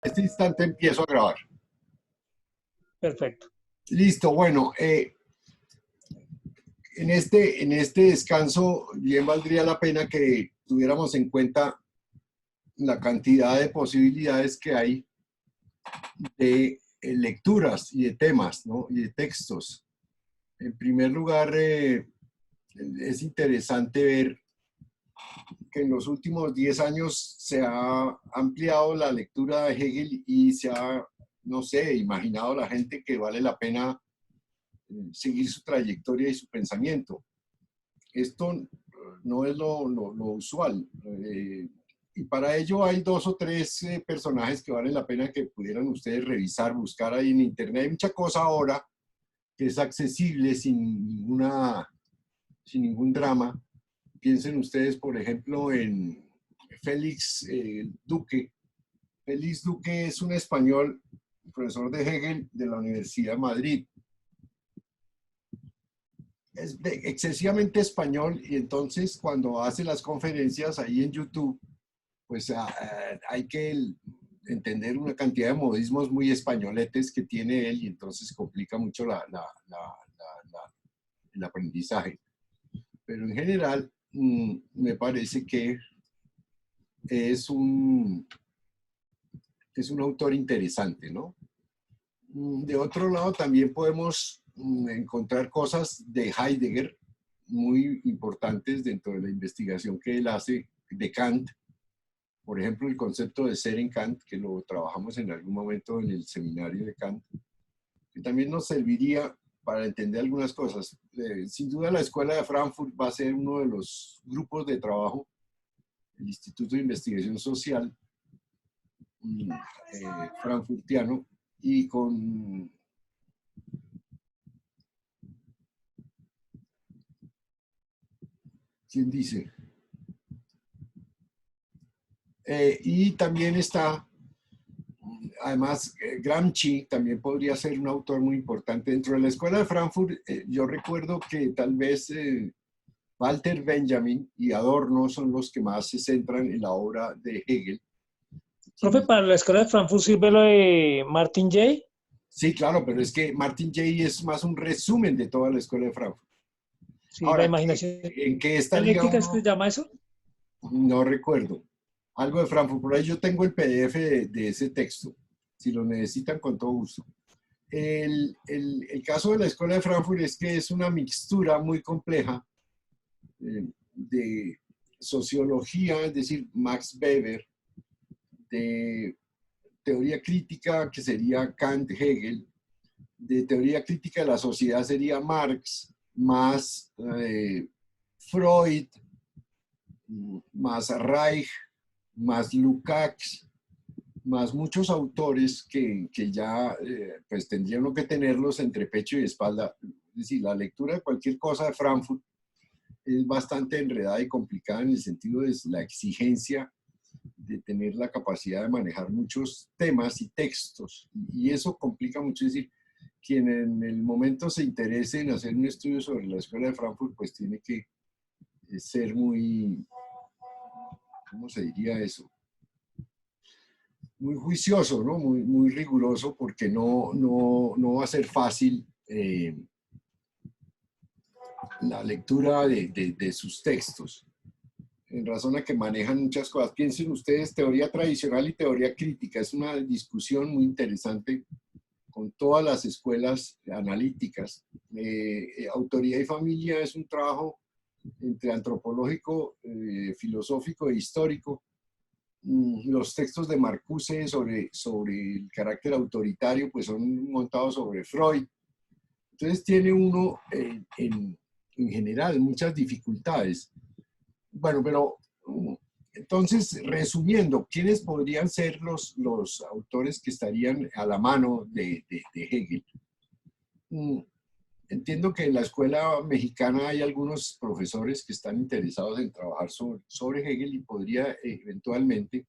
Este instante empiezo a grabar. Perfecto. Listo, bueno, en este descanso bien valdría la pena que tuviéramos en cuenta la cantidad de posibilidades que hay de lecturas y de temas, ¿no? Y de textos. En primer lugar, es interesante ver que en los últimos 10 años se ha ampliado la lectura de Hegel y se ha, no sé, imaginado la gente que vale la pena seguir su trayectoria y su pensamiento. Esto no es lo usual. Y para ello hay dos o tres personajes que valen la pena que pudieran ustedes revisar, buscar ahí en internet. Hay mucha cosa ahora que es accesible sin ningún drama. Piensen ustedes, por ejemplo, en Félix Duque. Félix Duque es un español, profesor de Hegel de la Universidad de Madrid. Es excesivamente español y entonces cuando hace las conferencias ahí en YouTube, pues hay que entender una cantidad de modismos muy españoletes que tiene él y entonces complica mucho el aprendizaje. Pero en general me parece que es un autor interesante, ¿no? De otro lado también podemos encontrar cosas de Heidegger muy importantes dentro de la investigación que él hace de Kant. Por ejemplo, el concepto de ser en Kant, que lo trabajamos en algún momento en el seminario de Kant, que también nos serviría para entender algunas cosas. Sin duda la Escuela de Frankfurt va a ser uno de los grupos de trabajo, el Instituto de Investigación Social frankfurtiano, y con ¿quién dice? Y también está, además, Gramsci también podría ser un autor muy importante. Dentro de la Escuela de Frankfurt, yo recuerdo que tal vez Walter Benjamin y Adorno son los que más se centran en la obra de Hegel. Profe, para la escuela de Frankfurt sirve lo de Martin Jay. Sí, claro, pero es que Martin Jay es más un resumen de toda la Escuela de Frankfurt. Sí, la Ahora, imaginación ¿en qué estaría dialéctica es que uno? se llama eso. No recuerdo. Algo de Frankfurt, por ahí yo tengo el PDF de ese texto, si lo necesitan con todo gusto. El caso de la Escuela de Frankfurt es que es una mixtura muy compleja de sociología, es decir, Max Weber, de teoría crítica, que sería Kant, Hegel, de teoría crítica de la sociedad sería Marx, más Freud, más Reich, más Lukács, más muchos autores que ya pues tendría uno que tenerlos entre pecho y espalda. Es decir, la lectura de cualquier cosa de Frankfurt es bastante enredada y complicada en el sentido de la exigencia de tener la capacidad de manejar muchos temas y textos. Y eso complica mucho. Es decir, quien en el momento se interese en hacer un estudio sobre la Escuela de Frankfurt, pues tiene que ser muy, ¿cómo se diría eso? Muy juicioso, ¿no? Muy riguroso, porque no va a ser fácil la lectura de sus textos, en razón a que manejan muchas cosas. Piensen ustedes, teoría tradicional y teoría crítica. Es una discusión muy interesante con todas las escuelas analíticas. Autoría y familia es un trabajo entre antropológico, filosófico e histórico. Los textos de Marcuse sobre el carácter autoritario pues son montados sobre Freud. Entonces tiene uno en general muchas dificultades. Bueno, pero entonces, resumiendo, ¿quiénes podrían ser los autores que estarían a la mano de Hegel? Entiendo que en la escuela mexicana hay algunos profesores que están interesados en trabajar sobre Hegel y podría eventualmente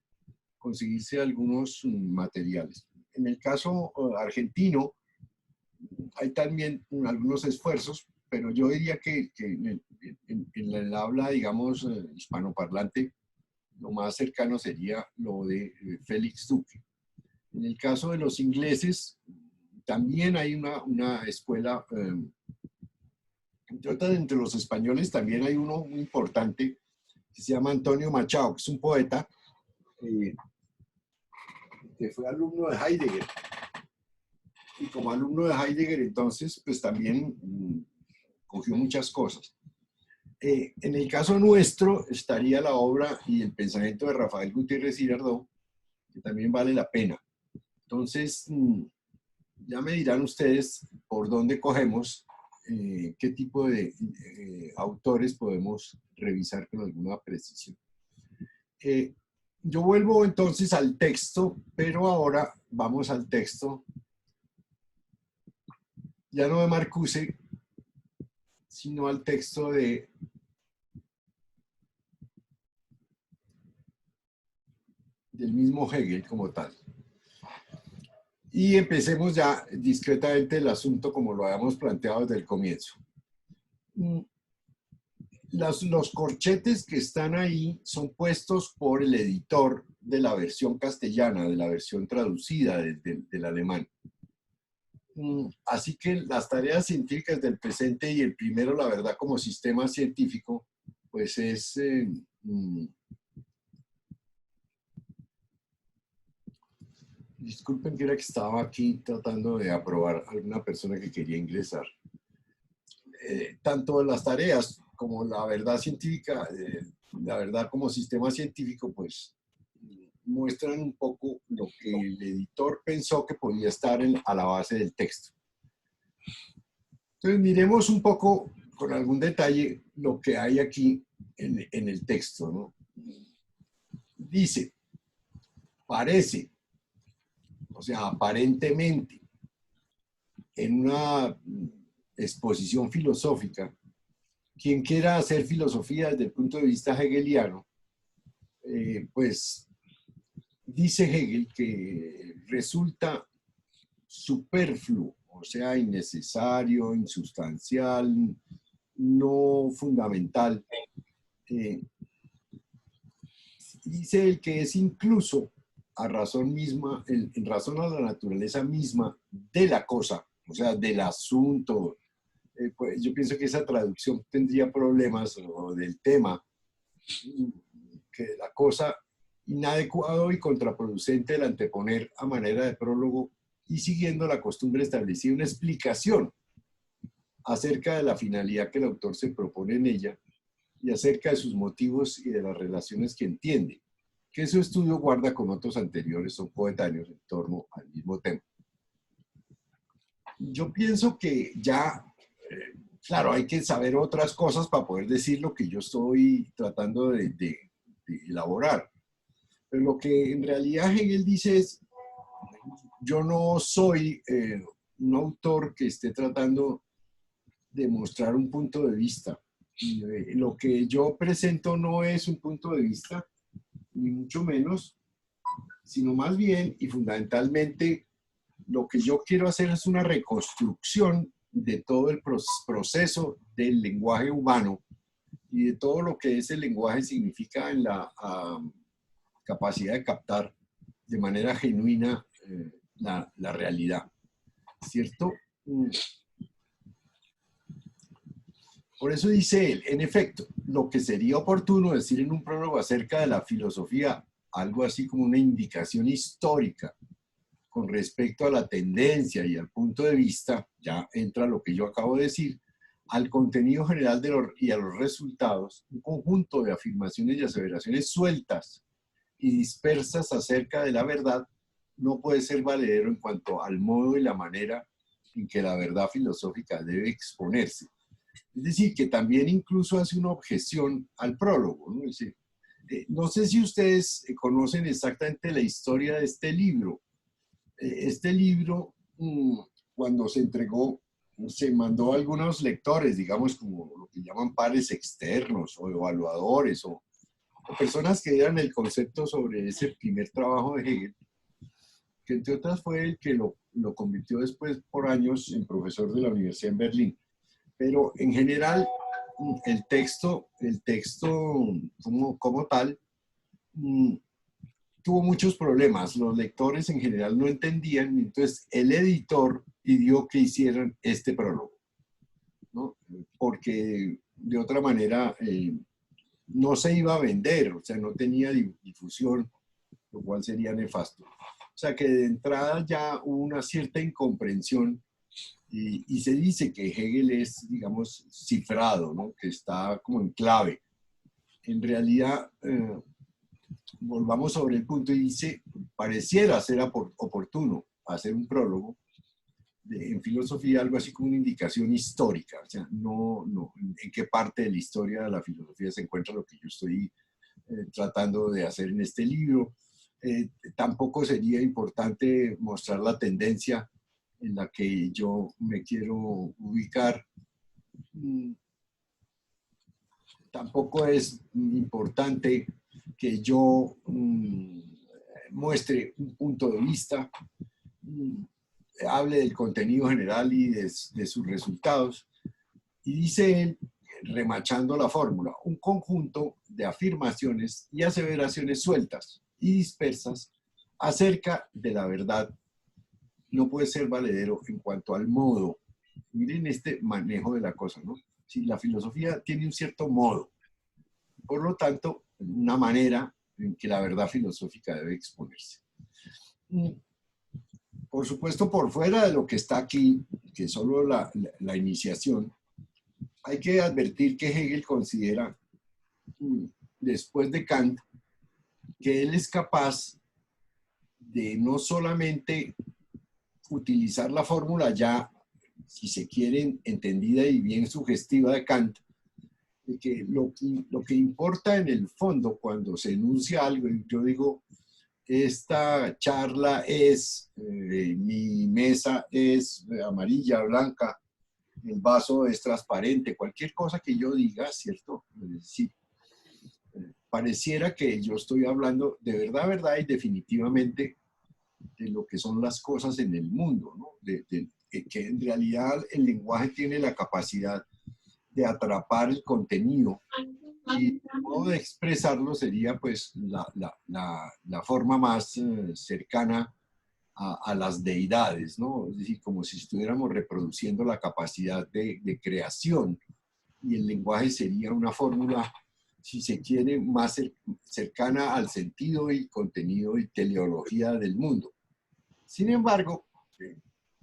conseguirse algunos materiales. En el caso argentino, hay también algunos esfuerzos, pero yo diría que en el habla, digamos, hispanoparlante, lo más cercano sería lo de Félix Duque. En el caso de los ingleses, también hay una escuela, entre los españoles también hay uno muy importante que se llama Antonio Machado, que es un poeta que fue alumno de Heidegger. Y como alumno de Heidegger, entonces, pues también cogió muchas cosas. En el caso nuestro estaría la obra y el pensamiento de Rafael Gutiérrez Girardot, que también vale la pena. Entonces, ya me dirán ustedes por dónde cogemos, qué tipo de autores podemos revisar con alguna precisión. Yo vuelvo entonces al texto, pero ahora vamos al texto, ya no de Marcuse, sino al texto del mismo Hegel como tal. Y empecemos ya discretamente el asunto como lo habíamos planteado desde el comienzo. Los corchetes que están ahí son puestos por el editor de la versión castellana, de la versión traducida del alemán. Así que las tareas científicas del presente y el primero, la verdad, como sistema científico, pues es... disculpen que era que estaba aquí tratando de aprobar a alguna persona que quería ingresar. Tanto las tareas como la verdad científica, la verdad como sistema científico, pues muestran un poco lo que el editor pensó que podía estar a la base del texto. Entonces miremos un poco con algún detalle lo que hay aquí en el texto, ¿no? Dice, parece, o sea, aparentemente, en una exposición filosófica, quien quiera hacer filosofía desde el punto de vista hegeliano, pues dice Hegel que resulta superfluo, o sea, innecesario, insustancial, no fundamental. Dice él que es incluso a razón misma, en razón a la naturaleza misma de la cosa, o sea, del asunto. Pues yo pienso que esa traducción tendría problemas, o del tema, que la cosa inadecuado y contraproducente el anteponer a manera de prólogo y siguiendo la costumbre establecida una explicación acerca de la finalidad que el autor se propone en ella y acerca de sus motivos y de las relaciones que entiende, que su estudio guarda con otros anteriores o coetáneos en torno al mismo tema. Yo pienso que ya, claro, hay que saber otras cosas para poder decir lo que yo estoy tratando de elaborar. Pero lo que en realidad Hegel dice es, yo no soy un autor que esté tratando de mostrar un punto de vista. Lo que yo presento no es un punto de vista, ni mucho menos, sino más bien y fundamentalmente lo que yo quiero hacer es una reconstrucción de todo el proceso del lenguaje humano y de todo lo que ese lenguaje significa en la capacidad de captar de manera genuina la realidad, ¿cierto? Por eso dice él, en efecto, lo que sería oportuno decir en un prólogo acerca de la filosofía, algo así como una indicación histórica con respecto a la tendencia y al punto de vista, ya entra lo que yo acabo de decir, al contenido general y a los resultados, un conjunto de afirmaciones y aseveraciones sueltas y dispersas acerca de la verdad, no puede ser valedero en cuanto al modo y la manera en que la verdad filosófica debe exponerse. Es decir, que también incluso hace una objeción al prólogo, ¿no? Es decir, no sé si ustedes conocen exactamente la historia de este libro. Este libro, cuando se entregó, se mandó a algunos lectores, digamos, como lo que llaman pares externos o evaluadores o personas que dieran el concepto sobre ese primer trabajo de Hegel, que entre otras fue el que lo convirtió después por años en profesor de la Universidad en Berlín. Pero en general, el texto como tal, tuvo muchos problemas. Los lectores en general no entendían, entonces el editor pidió que hicieran este prólogo, ¿no? Porque de otra manera no se iba a vender, o sea, no tenía difusión, lo cual sería nefasto. O sea que de entrada ya hubo una cierta incomprensión y se dice que Hegel es, digamos, cifrado, ¿no? Que está como en clave. En realidad, volvamos sobre el punto y dice, pareciera ser oportuno hacer un prólogo, en filosofía algo así como una indicación histórica, o sea, no en qué parte de la historia de la filosofía se encuentra lo que yo estoy tratando de hacer en este libro. Tampoco sería importante mostrar la tendencia en la que yo me quiero ubicar. Tampoco es importante que yo muestre un punto de vista, hable del contenido general y de sus resultados. Y dice él, remachando la fórmula, un conjunto de afirmaciones y aseveraciones sueltas y dispersas acerca de la verdad no puede ser valedero en cuanto al modo. Miren este manejo de la cosa, ¿no? Si la filosofía tiene un cierto modo, por lo tanto, una manera en que la verdad filosófica debe exponerse. Por supuesto, por fuera de lo que está aquí, que es solo la iniciación, hay que advertir que Hegel considera, después de Kant, que él es capaz de no solamente utilizar la fórmula ya, si se quiere, entendida y bien sugestiva de Kant, de que lo que importa en el fondo cuando se enuncia algo, yo digo, esta charla es, mi mesa es amarilla, blanca, el vaso es transparente, cualquier cosa que yo diga, ¿cierto? Es decir, pareciera que yo estoy hablando de verdad, verdad y definitivamente de lo que son las cosas en el mundo, ¿no? Que en realidad el lenguaje tiene la capacidad de atrapar el contenido y el modo de expresarlo sería pues la forma más cercana a las deidades, ¿no? Es decir, como si estuviéramos reproduciendo la capacidad de creación y el lenguaje sería una fórmula, si se quiere, más cercana al sentido y contenido y teleología del mundo. Sin embargo,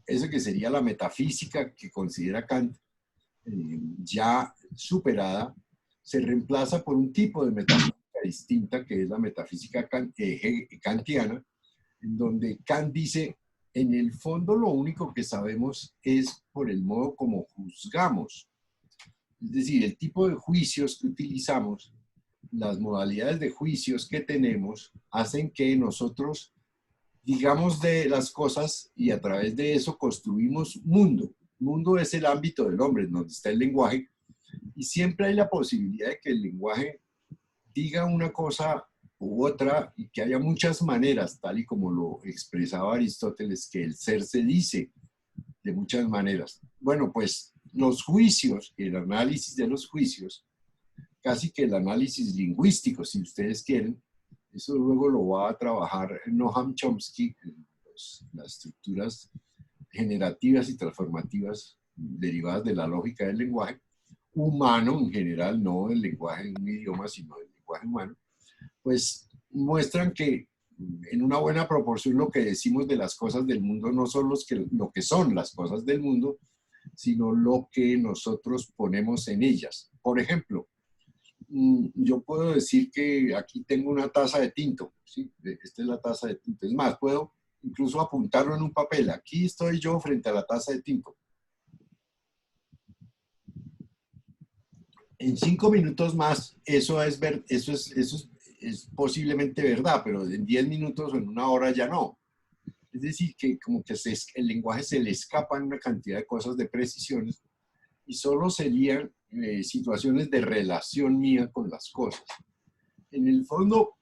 eso que sería la metafísica que considera Kant, ya superada, se reemplaza por un tipo de metafísica distinta que es la metafísica kantiana, en donde Kant dice, en el fondo lo único que sabemos es por el modo como juzgamos. Es decir, el tipo de juicios que utilizamos, las modalidades de juicios que tenemos, hacen que nosotros digamos de las cosas y a través de eso construimos mundo. Mundo es el ámbito del hombre, donde está el lenguaje, y siempre hay la posibilidad de que el lenguaje diga una cosa u otra y que haya muchas maneras, tal y como lo expresaba Aristóteles, que el ser se dice de muchas maneras. Bueno, pues los juicios, el análisis de los juicios, casi que el análisis lingüístico, si ustedes quieren, eso luego lo va a trabajar Noam Chomsky, las estructuras generativas y transformativas derivadas de la lógica del lenguaje humano en general, no del lenguaje en un idioma, sino del lenguaje humano, pues muestran que en una buena proporción lo que decimos de las cosas del mundo no son lo que son las cosas del mundo, sino lo que nosotros ponemos en ellas. Por ejemplo, yo puedo decir que aquí tengo una taza de tinto, ¿sí? Esta es la taza de tinto. Es más, puedo incluso apuntarlo en un papel. Aquí estoy yo frente a la taza de tinto. En 5 minutos más, eso es posiblemente verdad, pero en 10 minutos o en una hora ya no. Es decir, que como que el lenguaje se le escapan una cantidad de cosas, de precisiones, y solo serían situaciones de relación mía con las cosas. En el fondo,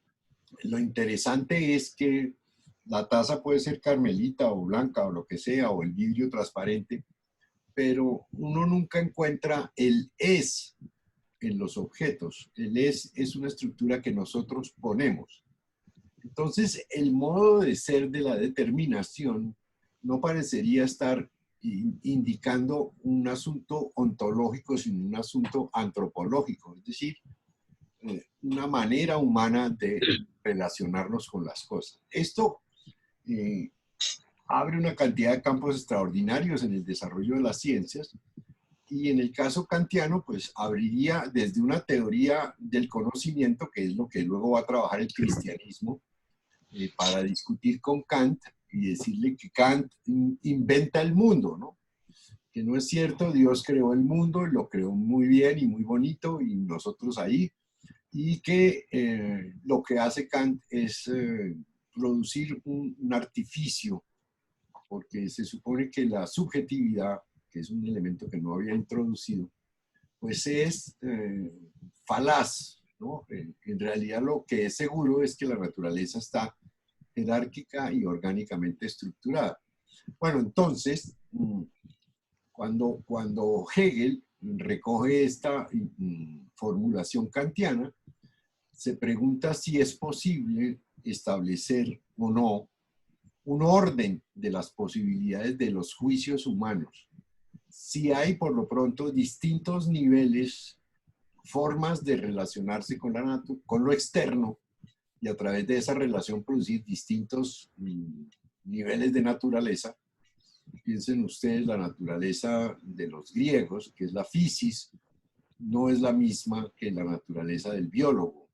lo interesante es que la taza puede ser carmelita o blanca o lo que sea, o el vidrio transparente, pero uno nunca encuentra el es en los objetos. El es una estructura que nosotros ponemos. Entonces, el modo de ser de la determinación no parecería estar indicando un asunto ontológico, sino un asunto antropológico, es decir, una manera humana de relacionarnos con las cosas. Esto abre una cantidad de campos extraordinarios en el desarrollo de las ciencias, y en el caso kantiano, pues abriría desde una teoría del conocimiento, que es lo que luego va a trabajar el cristianismo, para discutir con Kant y decirle que Kant inventa el mundo, ¿no? Que no es cierto, Dios creó el mundo, lo creó muy bien y muy bonito, y nosotros ahí, y que lo que hace Kant es producir un artificio, porque se supone que la subjetividad, que es un elemento que no había introducido, pues es falaz, ¿no? En realidad lo que es seguro es que la naturaleza está jerárquica y orgánicamente estructurada. Bueno, entonces, cuando Hegel recoge esta formulación kantiana, se pregunta si es posible establecer o no un orden de las posibilidades de los juicios humanos. Si hay, por lo pronto, distintos niveles, formas de relacionarse con lo externo, y a través de esa relación producir distintos niveles de naturaleza. Piensen ustedes, la naturaleza de los griegos, que es la physis, no es la misma que la naturaleza del biólogo.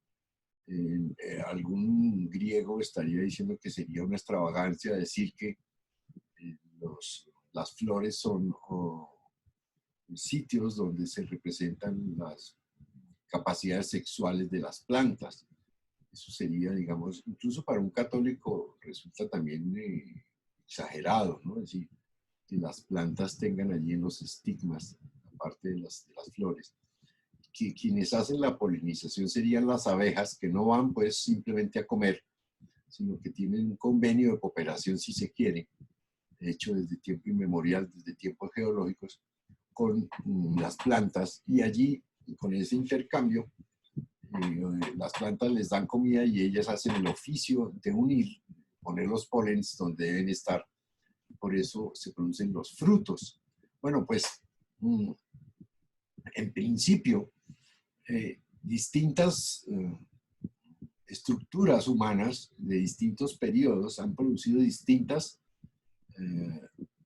Algún griego estaría diciendo que sería una extravagancia decir que las flores son sitios donde se representan las capacidades sexuales de las plantas. Eso sería, digamos, incluso para un católico resulta también exagerado, ¿no? Es decir, que las plantas tengan allí en los estigmas, aparte de las flores. Que quienes hacen la polinización serían las abejas, que no van pues simplemente a comer, sino que tienen un convenio de cooperación, si se quiere, hecho desde tiempo inmemorial, desde tiempos geológicos, con las plantas, y allí, con ese intercambio, las plantas les dan comida y ellas hacen el oficio de unir, poner los polens donde deben estar. Por eso se producen los frutos. Bueno, pues en principio, distintas estructuras humanas de distintos periodos han producido distintas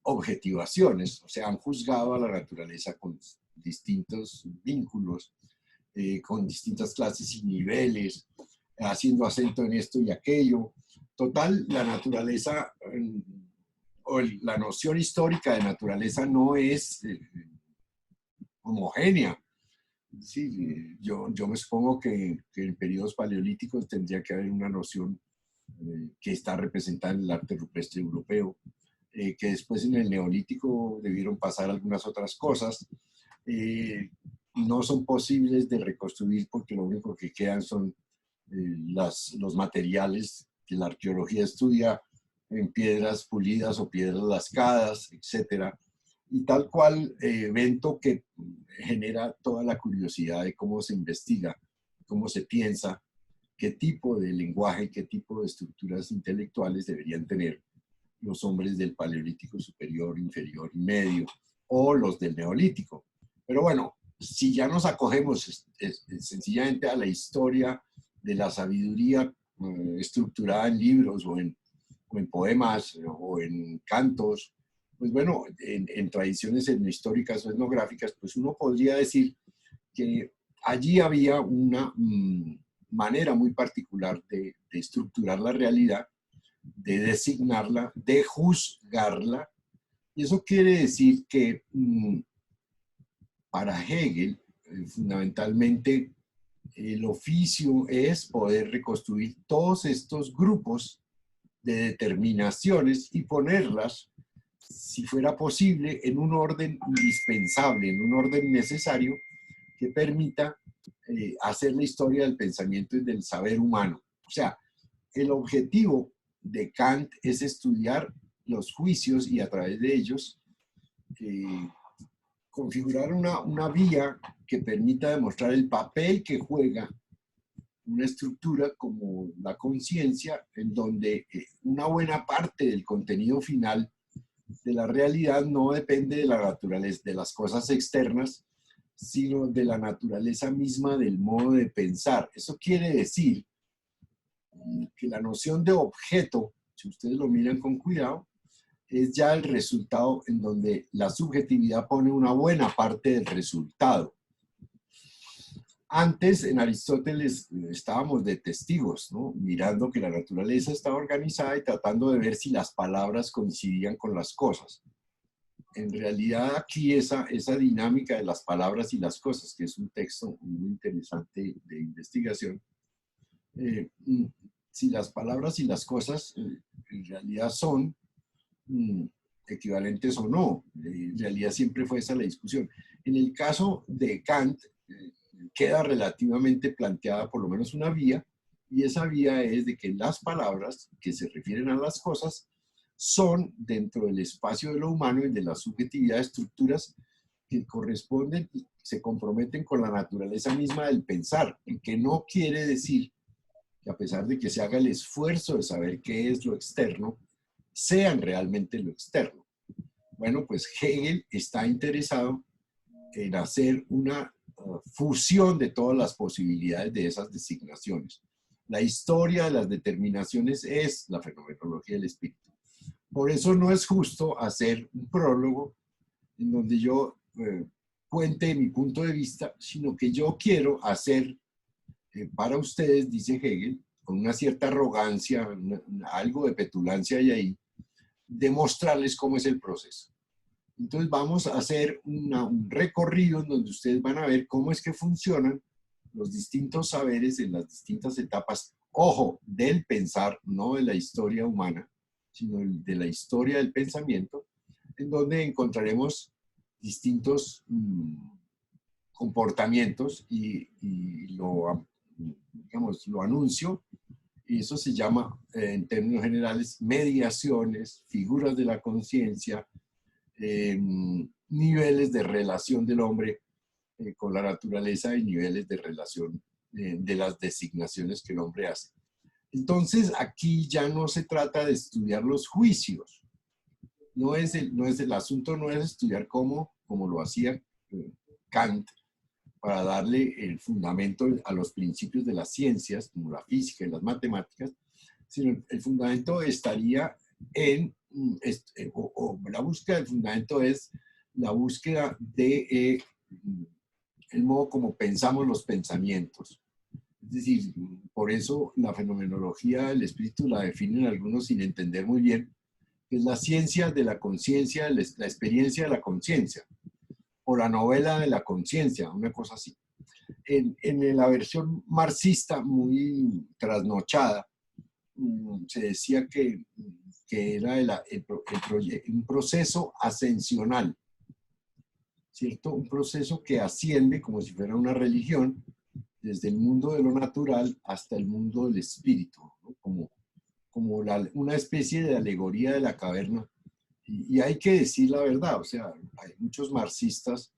objetivaciones, o sea, han juzgado a la naturaleza con distintos vínculos, con distintas clases y niveles, haciendo acento en esto y aquello. Total, la naturaleza, o la noción histórica de naturaleza no es homogénea. Sí, yo me supongo que en periodos paleolíticos tendría que haber una noción que está representada en el arte rupestre europeo, que después en el neolítico debieron pasar algunas otras cosas. No son posibles de reconstruir porque lo único que quedan son los materiales que la arqueología estudia en piedras pulidas o piedras lascadas, etcétera. Y tal cual evento que genera toda la curiosidad de cómo se investiga, cómo se piensa, qué tipo de lenguaje, qué tipo de estructuras intelectuales deberían tener los hombres del Paleolítico superior, inferior y medio, o los del Neolítico. Pero bueno, si ya nos acogemos sencillamente a la historia de la sabiduría estructurada en libros o en poemas o en cantos, pues bueno, en tradiciones etnohistóricas o etnográficas, pues uno podría decir que allí había una manera muy particular de estructurar la realidad, de designarla, de juzgarla. Y eso quiere decir que para Hegel, fundamentalmente, el oficio es poder reconstruir todos estos grupos de determinaciones y ponerlas, si fuera posible, en un orden indispensable, en un orden necesario que permita hacer la historia del pensamiento y del saber humano. O sea, el objetivo de Kant es estudiar los juicios y a través de ellos configurar una vía que permita demostrar el papel que juega una estructura como la conciencia, en donde una buena parte del contenido final de la realidad no depende de la naturaleza, de las cosas externas, sino de la naturaleza misma del modo de pensar. Eso quiere decir que la noción de objeto, si ustedes lo miran con cuidado, es ya el resultado en donde la subjetividad pone una buena parte del resultado. Antes, en Aristóteles, estábamos de testigos, ¿no? Mirando que la naturaleza estaba organizada y tratando de ver si las palabras coincidían con las cosas. En realidad, aquí esa dinámica de las palabras y las cosas, que es un texto muy interesante de investigación, si las palabras y las cosas en realidad son equivalentes o no. En realidad siempre fue esa la discusión. En el caso de Kant, queda relativamente planteada por lo menos una vía, y esa vía es de que las palabras que se refieren a las cosas son, dentro del espacio de lo humano y de la subjetividad, estructuras que corresponden y se comprometen con la naturaleza misma del pensar, y que no quiere decir que, a pesar de que se haga el esfuerzo de saber qué es lo externo, sean realmente lo externo. Bueno, pues Hegel está interesado en hacer una fusión de todas las posibilidades de esas designaciones. La historia de las determinaciones es la fenomenología del espíritu. Por eso no es justo hacer un prólogo en donde yo cuente mi punto de vista, sino que yo quiero hacer para ustedes, dice Hegel, con una cierta arrogancia, algo de petulancia hay ahí, demostrarles cómo es el proceso. Entonces vamos a hacer un recorrido en donde ustedes van a ver cómo es que funcionan los distintos saberes en las distintas etapas, ojo, del pensar, no de la historia humana, sino de la historia del pensamiento, en donde encontraremos distintos comportamientos y lo anuncio, y eso se llama, en términos generales, mediaciones, figuras de la conciencia, niveles de relación del hombre con la naturaleza y niveles de relación de las designaciones que el hombre hace. Entonces, aquí ya no se trata de estudiar los juicios. No es el asunto no es estudiar como lo hacía Kant, para darle el fundamento a los principios de las ciencias, como la física y las matemáticas, sino el fundamento estaría en, la búsqueda del fundamento es la búsqueda de el modo como pensamos los pensamientos. Es decir, por eso la fenomenología del espíritu la definen algunos sin entender muy bien, que es la ciencia de la conciencia, la experiencia de la conciencia, o la novela de la conciencia, una cosa así. En la versión marxista, muy trasnochada, se decía que era un proceso ascensional, ¿cierto? Un proceso que asciende como si fuera una religión, desde el mundo de lo natural hasta el mundo del espíritu, ¿no? Como una especie de alegoría de la caverna. Y hay que decir la verdad, o sea, hay muchos marxistas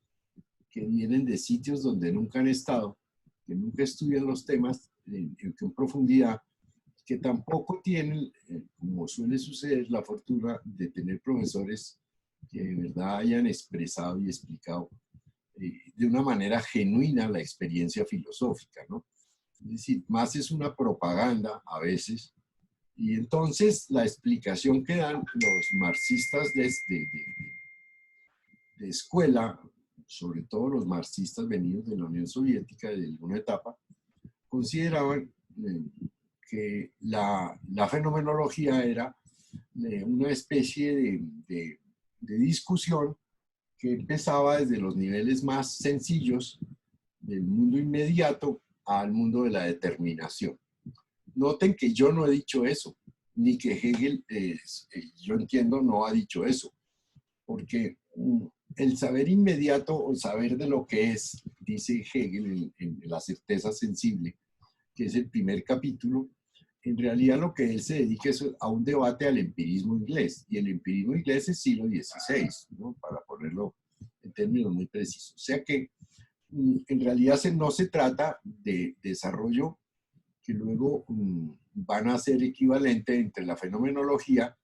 que vienen de sitios donde nunca han estado, que nunca estudian los temas en profundidad, que tampoco tienen, como suele suceder, la fortuna de tener profesores que de verdad hayan expresado y explicado de una manera genuina la experiencia filosófica, ¿no? Es decir, más es una propaganda a veces. Y entonces la explicación que dan los marxistas de escuela, sobre todo los marxistas venidos de la Unión Soviética de alguna etapa, consideraban que la fenomenología era una especie de discusión que empezaba desde los niveles más sencillos del mundo inmediato al mundo de la determinación. Noten que yo no he dicho eso, ni que Hegel, yo entiendo, no ha dicho eso, porque el saber inmediato o saber de lo que es, dice Hegel en La certeza sensible, que es el primer capítulo, en realidad lo que él se dedica es a un debate al empirismo inglés, y el empirismo inglés es siglo XVI, ¿no? Para ponerlo en términos muy precisos. O sea que en realidad no se trata de desarrollo que luego van a ser equivalentes entre la fenomenología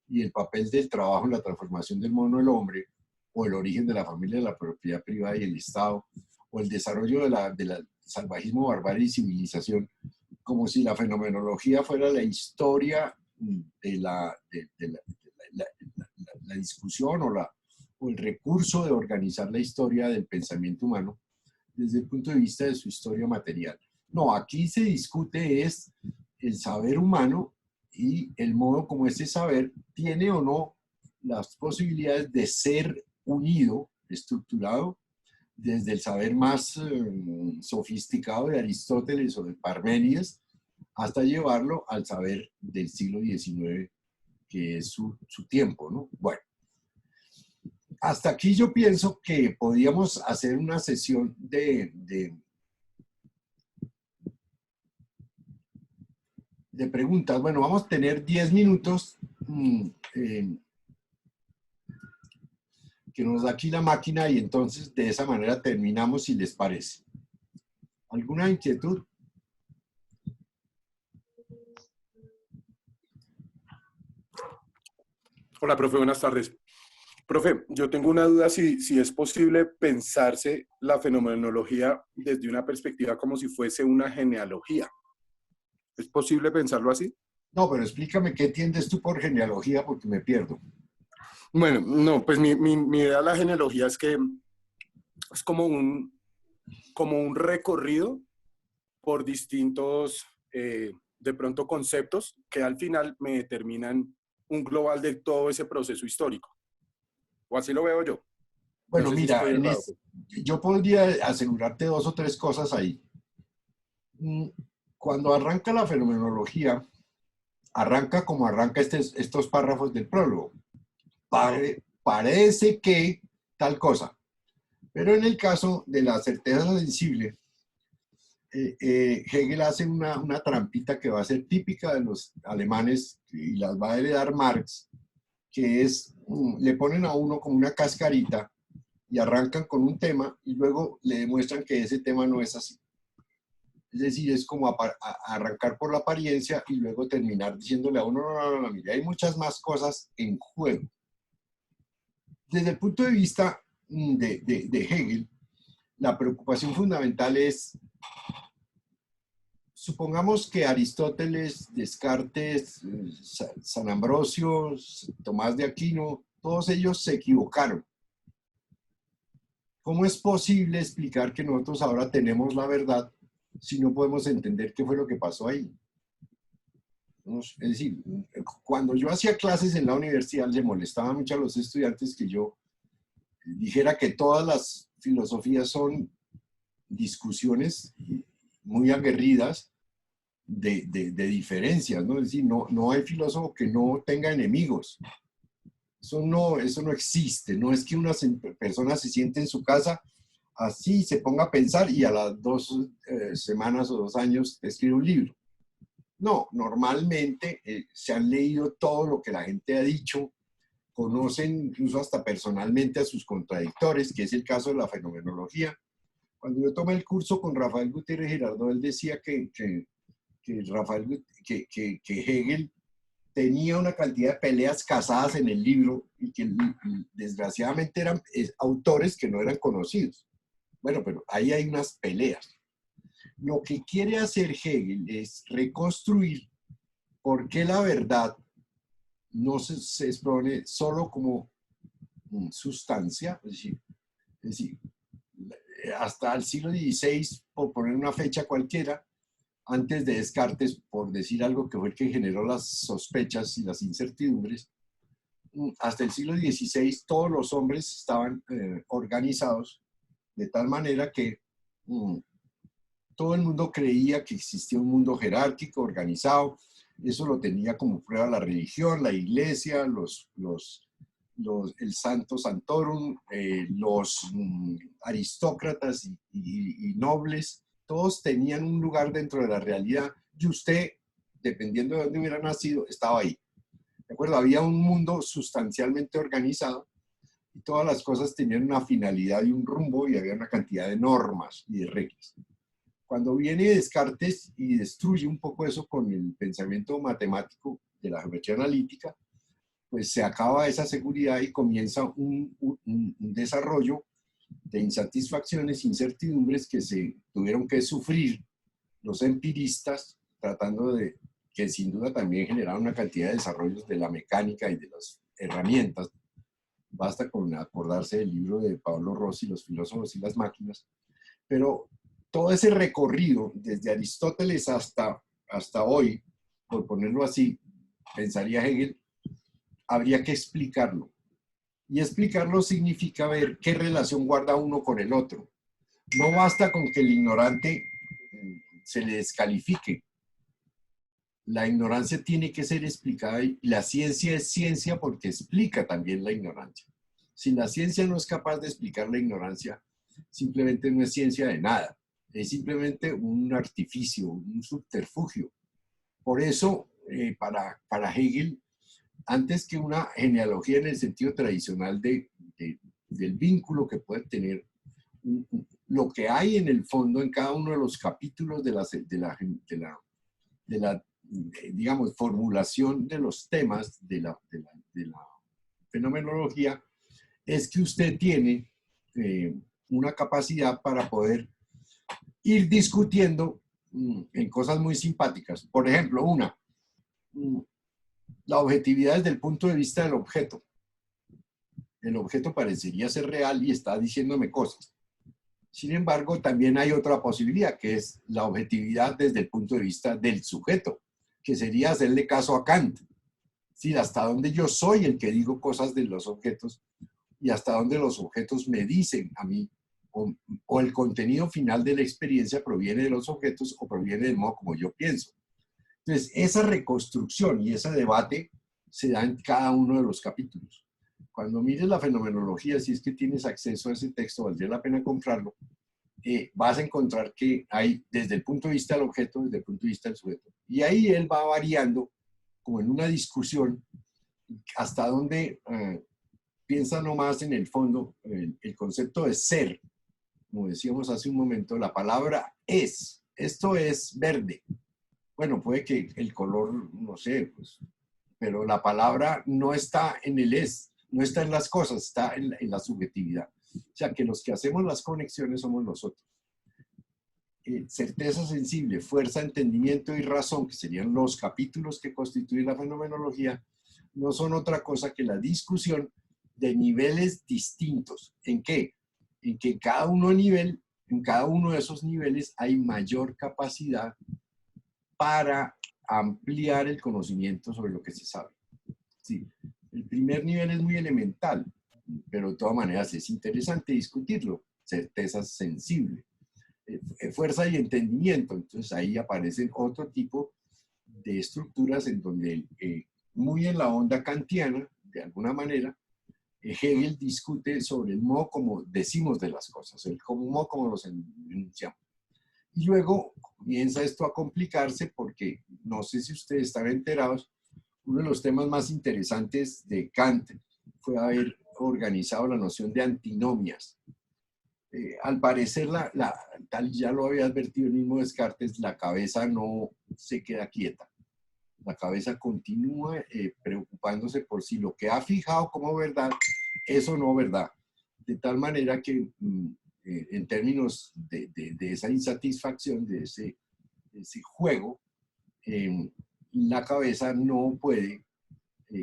y el papel del trabajo en la transformación del mono del hombre, o el origen de la familia, de la propiedad privada y el Estado, o el desarrollo del salvajismo, barbarie y civilización, como si la fenomenología fuera la historia de la discusión o el recurso de organizar la historia del pensamiento humano desde el punto de vista de su historia material. No, aquí se discute es el saber humano y el modo como ese saber tiene o no las posibilidades de ser unido, estructurado, desde el saber más sofisticado de Aristóteles o de Parménides, hasta llevarlo al saber del siglo XIX, que es su tiempo, ¿no? Bueno, hasta aquí yo pienso que podíamos hacer una sesión de preguntas. Bueno, vamos a tener 10 minutos que nos da aquí la máquina y entonces de esa manera terminamos, si les parece. ¿Alguna inquietud? Hola, profe, buenas tardes. Profe, yo tengo una duda si es posible pensarse la fenomenología desde una perspectiva como si fuese una genealogía. ¿Es posible pensarlo así? No, pero explícame qué entiendes tú por genealogía porque me pierdo. Bueno, no, pues mi idea de la genealogía es que es como un recorrido por distintos, de pronto, conceptos que al final me determinan un global de todo ese proceso histórico. O así lo veo yo. Bueno, No sé si mira, estoy errado. yo podría asegurarte 2 o 3 cosas ahí. Cuando arranca la fenomenología, arranca como arranca estos párrafos del prólogo. Parece que tal cosa. Pero en el caso de la certeza sensible, Hegel hace una trampita que va a ser típica de los alemanes y las va a heredar Marx, que es, le ponen a uno como una cascarita y arrancan con un tema y luego le demuestran que ese tema no es así. Es decir, es como arrancar por la apariencia y luego terminar diciéndole a uno, no, mira, hay muchas más cosas en juego. Desde el punto de vista de Hegel, la preocupación fundamental es, supongamos que Aristóteles, Descartes, San Ambrosio, Tomás de Aquino, todos ellos se equivocaron. ¿Cómo es posible explicar que nosotros ahora tenemos la verdad si no podemos entender qué fue lo que pasó ahí? Es decir, cuando yo hacía clases en la universidad, le molestaba mucho a los estudiantes que yo dijera que todas las filosofías son discusiones muy aguerridas de diferencias, ¿no? Es decir, no hay filósofo que no tenga enemigos. Eso no existe. No es que una persona se siente en su casa así, se ponga a pensar y a las 2 semanas o 2 años escribe un libro. No, normalmente se han leído todo lo que la gente ha dicho, conocen incluso hasta personalmente a sus contradictores, que es el caso de la fenomenología. Cuando yo tomé el curso con Rafael Gutiérrez Girardot, él decía que Hegel tenía una cantidad de peleas casadas en el libro y que desgraciadamente eran autores que no eran conocidos. Bueno, pero ahí hay unas peleas. Lo que quiere hacer Hegel es reconstruir por qué la verdad no se expone solo como sustancia, es decir, hasta el siglo XVI, por poner una fecha cualquiera, antes de Descartes, por decir algo que fue el que generó las sospechas y las incertidumbres, hasta el siglo XVI todos los hombres estaban organizados de tal manera que todo el mundo creía que existía un mundo jerárquico, organizado. Eso lo tenía como prueba la religión, la iglesia, el Santo Santorum, los aristócratas y nobles. Todos tenían un lugar dentro de la realidad y usted, dependiendo de dónde hubiera nacido, estaba ahí. ¿De acuerdo? Había un mundo sustancialmente organizado y todas las cosas tenían una finalidad y un rumbo y había una cantidad de normas y de reglas. Cuando viene Descartes y destruye un poco eso con el pensamiento matemático de la geometría analítica, pues se acaba esa seguridad y comienza un desarrollo de insatisfacciones, incertidumbres que se tuvieron que sufrir los empiristas, tratando de, que sin duda también generaron una cantidad de desarrollos de la mecánica y de las herramientas. Basta con acordarse del libro de Pablo Rossi, Los filósofos y las máquinas. Pero todo ese recorrido, desde Aristóteles hasta hoy, por ponerlo así, pensaría Hegel, habría que explicarlo. Y explicarlo significa ver qué relación guarda uno con el otro. No basta con que el ignorante se le descalifique. La ignorancia tiene que ser explicada y la ciencia es ciencia porque explica también la ignorancia. Si la ciencia no es capaz de explicar la ignorancia, simplemente no es ciencia de nada. Es simplemente un artificio, un subterfugio. Por eso, para Hegel, antes que una genealogía en el sentido tradicional del vínculo que puede tener, lo que hay en el fondo en cada uno de los capítulos de la digamos, formulación de los temas de la fenomenología, es que usted tiene una capacidad para poder ir discutiendo en cosas muy simpáticas. Por ejemplo, la objetividad desde el punto de vista del objeto. El objeto parecería ser real y está diciéndome cosas. Sin embargo, también hay otra posibilidad, que es la objetividad desde el punto de vista del sujeto, que sería hacerle caso a Kant. Sí, hasta dónde yo soy el que digo cosas de los objetos y hasta dónde los objetos me dicen a mí, o el contenido final de la experiencia proviene de los objetos o proviene del modo como yo pienso. Entonces, esa reconstrucción y ese debate se da en cada uno de los capítulos. Cuando mires la fenomenología, si es que tienes acceso a ese texto, valdría la pena comprarlo, vas a encontrar que hay desde el punto de vista del objeto, desde el punto de vista del sujeto. Y ahí él va variando, como en una discusión, hasta donde piensa nomás en el fondo el concepto de ser. Como decíamos hace un momento, la palabra es. Esto es verde. Bueno, puede que el color, no sé, pues, pero la palabra no está en el es, no está en las cosas, está en la subjetividad. O sea, que los que hacemos las conexiones somos nosotros. Certeza sensible, fuerza, entendimiento y razón, que serían los capítulos que constituyen la fenomenología, no son otra cosa que la discusión de niveles distintos. ¿En qué? En que en cada uno de esos niveles hay mayor capacidad para ampliar el conocimiento sobre lo que se sabe. Sí, el primer nivel es muy elemental, pero de todas maneras es interesante discutirlo. Certeza sensible, fuerza y entendimiento. Entonces ahí aparecen otro tipo de estructuras en donde, muy en la onda kantiana, de alguna manera, Hegel discute sobre el modo como decimos de las cosas, el modo como los enunciamos. Y luego comienza esto a complicarse porque, no sé si ustedes están enterados, uno de los temas más interesantes de Kant fue haber organizado la noción de antinomias. Al parecer, tal ya lo había advertido el mismo Descartes, la cabeza no se queda quieta. La cabeza continúa preocupándose por si lo que ha fijado como verdad es o no verdad. De tal manera que en términos de esa insatisfacción, de ese juego, la cabeza no puede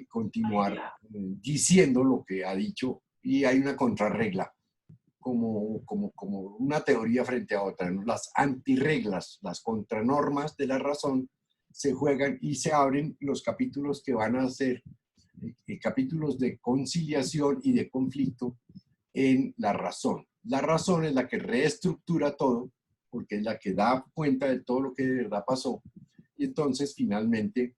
continuar diciendo lo que ha dicho y hay una contrarregla, como una teoría frente a otra. Las antirreglas, las contranormas de la razón se juegan y se abren los capítulos que van a ser capítulos de conciliación y de conflicto en la razón. La razón es la que reestructura todo, porque es la que da cuenta de todo lo que de verdad pasó. Y entonces, finalmente,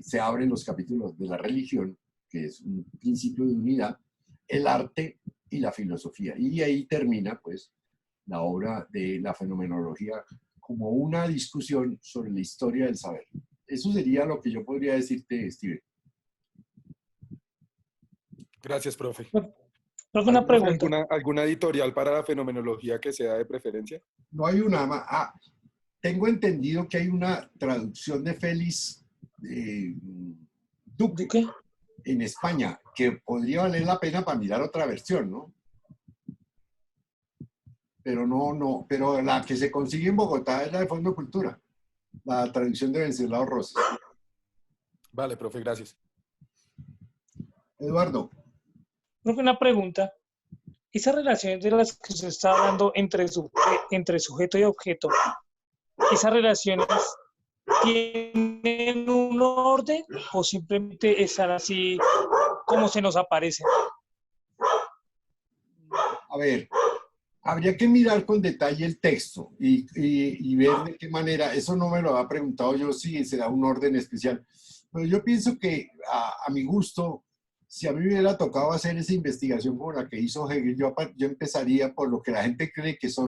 se abren los capítulos de la religión, que es un principio de unidad, el arte y la filosofía. Y ahí termina, pues, la obra de la fenomenología como una discusión sobre la historia del saber. Eso sería lo que yo podría decirte, Steven. Gracias, profe. Profe, una pregunta. ¿Alguna editorial para la fenomenología que sea de preferencia? No hay una. Tengo entendido que hay una traducción de Félix Duque ¿Duque? en España que podría valer la pena para mirar otra versión, ¿no? Pero no, pero la que se consigue en Bogotá es la de Fondo de Cultura, la traducción de Venceslao Rosas. Vale, profe, gracias. Eduardo. Profe, una pregunta. Esas relaciones de las que usted está hablando entre sujeto y objeto, ¿esas relaciones tienen un orden o simplemente están así como se nos aparecen? A ver, habría que mirar con detalle el texto y ver de qué manera, eso no me lo había preguntado yo si se da un orden especial, pero yo pienso que a mi gusto, si a mí me hubiera tocado hacer esa investigación como la que hizo Hegel, yo empezaría por lo que la gente cree que son